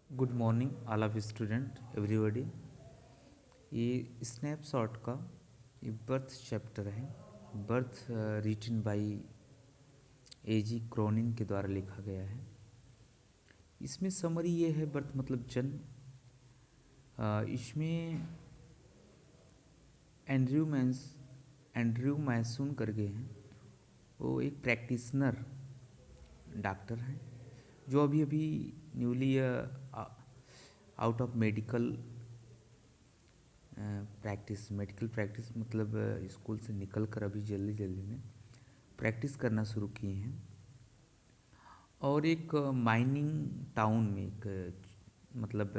Good morning all of student everybody. ये snapshot का ये बर्थ चैप्टर है। Birth written by A J Cronin के द्वारा लिखा गया है। इसमें समरी ये है, बर्थ मतलब जन्म। इसमें एंड्रयू मैसून करके हैं। वो एक प्रैक्टिशनर डॉक्टर हैं जो अभी अभी newly out of medical practice मतलब स्कूल से निकल कर अभी जल्दी जल्दी में प्रैक्टिस करना शुरू किए हैं। और एक माइनिंग टाउन में मतलब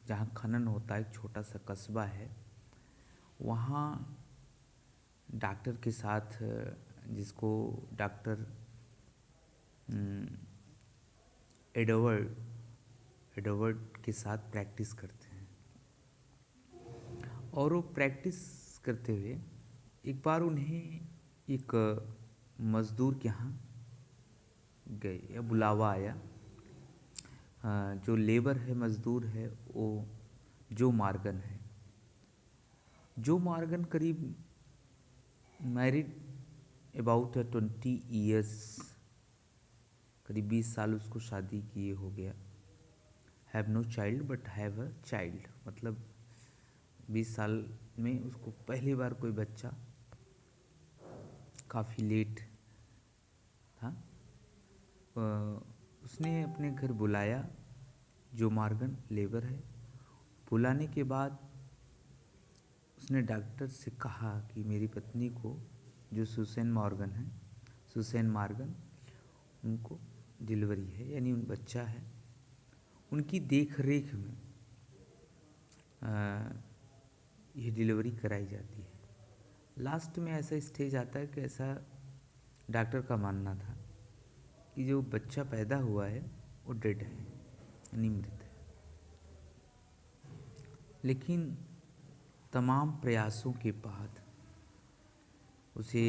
जहाँ खनन होता है, एक छोटा सा कस्बा है, वहाँ डॉक्टर के साथ जिसको डॉक्टर एडवर्ड के साथ प्रैक्टिस करते हैं। और वो प्रैक्टिस करते हुए एक बार उन्हें एक मज़दूर के यहाँ गए या बुलावा आया। जो लेबर है, मज़दूर है, वो जो मार्गन है। जो मार्गन करीब मैरिड अबाउट 20 ईयर्स, करीब 20 साल उसको शादी किए हो गया। Have no child but have a child, मतलब 20 साल में उसको पहली बार कोई बच्चा, काफ़ी लेट था। उसने अपने घर बुलाया, जो मार्गन लेबर है। बुलाने के बाद उसने डॉक्टर से कहा कि मेरी पत्नी को, जो सुसैन मार्गन, उनको डिलीवरी है, यानी उन बच्चा है। उनकी देख रेख में ये डिलीवरी कराई जाती है। लास्ट में ऐसा स्टेज आता है कि ऐसा डॉक्टर का मानना था कि जो बच्चा पैदा हुआ है वो डेड है, यानी मृत है। लेकिन तमाम प्रयासों के बाद उसे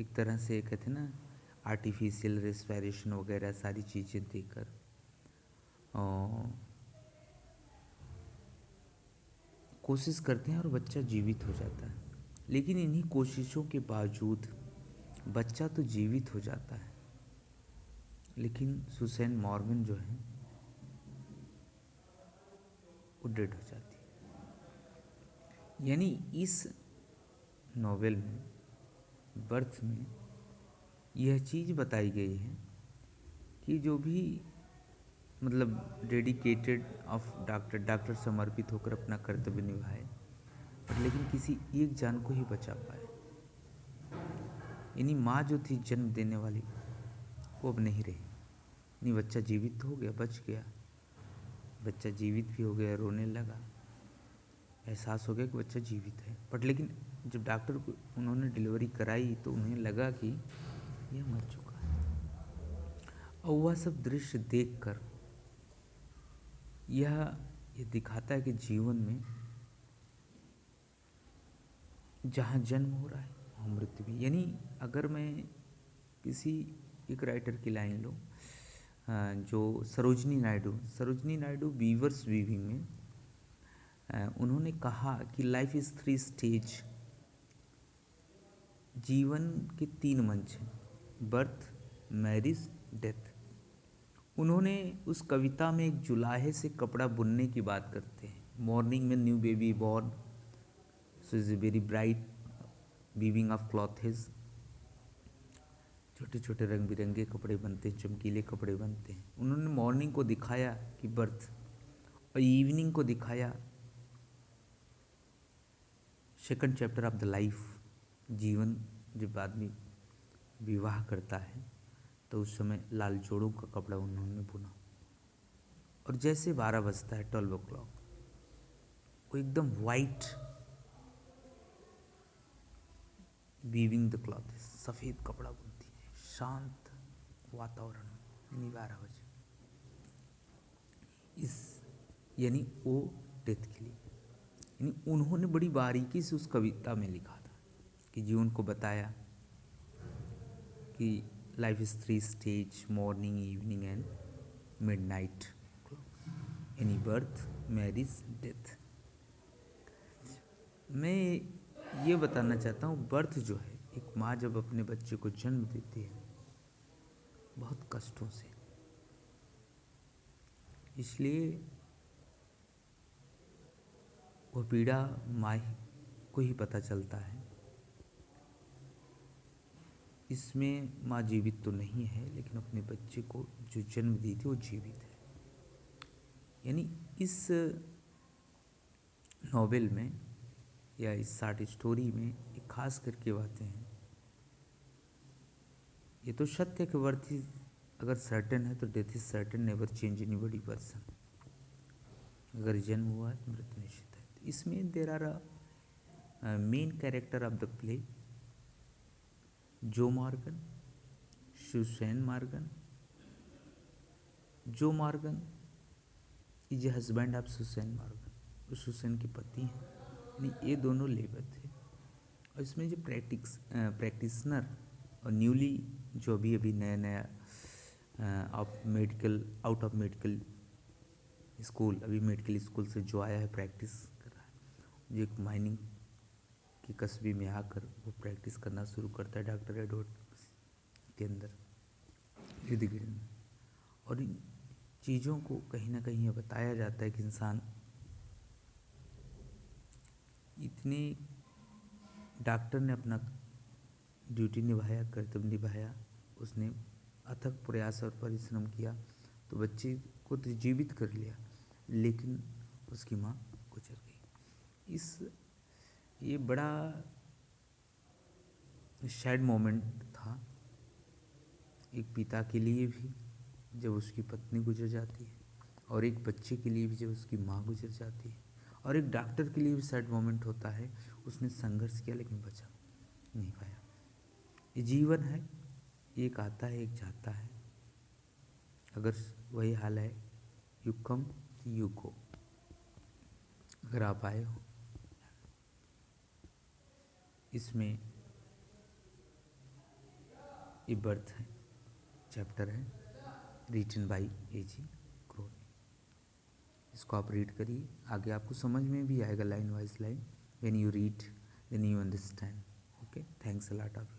एक तरह से कहते हैं ना, आर्टिफिशियल रेस्पिरेशन वगैरह सारी चीज़ें देकर कोशिश करते हैं और बच्चा जीवित हो जाता है। लेकिन इन्हीं कोशिशों के बावजूद बच्चा तो जीवित हो जाता है, लेकिन सुसैन मॉर्गन जो है वो डेड हो जाती है। यानी इस नॉवेल में, बर्थ में, यह चीज़ बताई गई है कि जो भी मतलब डेडिकेटेड ऑफ डॉक्टर समर्पित होकर अपना कर्तव्य निभाए, पर लेकिन किसी एक जान को ही बचा पाए। यानी माँ जो थी जन्म देने वाली, वो अब नहीं रही। नहीं, बच्चा जीवित तो हो गया, बच गया, बच्चा जीवित भी हो गया, रोने लगा, एहसास हो गया कि बच्चा जीवित है। बट लेकिन जब डॉक्टर को उन्होंने डिलीवरी कराई तो उन्हें लगा कि यह मर चुका है। और वह सब दृश्य देखकर यह दिखाता है कि जीवन में जहाँ जन्म हो रहा है वहाँ मृत्यु भी। यानी अगर मैं किसी एक राइटर की लाइन लूँ, जो सरोजनी नायडू वीवर्स वीविंग में उन्होंने कहा कि लाइफ इज़ 3 स्टेज। जीवन के 3 मंच हैं, बर्थ, मैरिज, डेथ। उन्होंने उस कविता में एक जुलाहे से कपड़ा बुनने की बात करते हैं। मॉर्निंग में new baby born, so is very bright weaving of clothes. छोटे छोटे रंग बिरंगे कपड़े बनते हैं, चमकीले कपड़े बनते हैं। उन्होंने मॉर्निंग को दिखाया कि बर्थ, और इवनिंग को दिखाया second chapter of the life, जीवन। जब आदमी विवाह करता है तो उस समय लाल जोड़ों का कपड़ा उन्होंने बुना। और जैसे 12 बजता है, 12 o'clock, वो एकदम वाइट वीविंग द क्लॉथ, सफ़ेद कपड़ा बुनती है, शांत वातावरण, यानी 12 बजे। इस यानी वो डेथ के लिए, यानी उन्होंने बड़ी बारीकी से उस कविता में लिखा था कि जीवन को बताया कि life is 3 stage, morning, evening and midnight. यानी बर्थ, मैरिज, डेथ। मैं ये बताना चाहता हूँ, बर्थ जो है, एक माँ जब अपने बच्चे को जन्म देती है बहुत कष्टों से, इसलिए वह पीड़ा माँ को ही पता चलता है। इसमें माँ जीवित तो नहीं है, लेकिन अपने बच्चे को जो जन्म दी थी वो जीवित है। यानी इस नॉवेल में या इस शॉर्ट स्टोरी में एक खास करके बातें हैं। ये तो सत्य है कि वर्थ इज अगर सर्टेन है तो death is certain, never change anybody person. अगर जन्म हुआ है तो मृत्यु निश्चित है। इसमें there are main character of the play, Joe Morgan, Susan Morgan. Joe Morgan is a husband of Susan Morgan, वो सुसैन के पति हैं। यानी ये दोनों लेबर थे। और इसमें जो प्रैक्टिशनर और न्यूली, जो अभी अभी नया नया आउट ऑफ मेडिकल स्कूल, अभी मेडिकल स्कूल से जो आया है, प्रैक्टिस कर रहा है, जो एक माइनिंग के कस्बे में आकर वो प्रैक्टिस करना शुरू करता है डॉक्टर एडवर्ड के अंदर, इर्द गिर्द में। और इन चीज़ों को कहीं ना कहीं ये बताया जाता है कि इंसान इतने, डॉक्टर ने अपना ड्यूटी निभाया, कर्तव्य निभाया, उसने अथक प्रयास और परिश्रम किया तो बच्चे को तो जीवित कर लिया, लेकिन उसकी माँ गुजर गई। ये बड़ा सैड मोमेंट था एक पिता के लिए भी जब उसकी पत्नी गुजर जाती है, और एक बच्चे के लिए भी जब उसकी माँ गुजर जाती है, और एक डॉक्टर के लिए भी सैड मोमेंट होता है, उसने संघर्ष किया लेकिन बचा नहीं पाया। ये जीवन है, एक आता है एक जाता है। अगर वही हाल है, यू कम यू गो, अगर आप आए हो। इसमें ये बर्थ है, चैप्टर है, रिटन बाई A.G. क्रोनिग। इसको आप रीड करिए, आगे आपको समझ में भी आएगा line wise line. When you read then you understand. Okay, thanks a lot of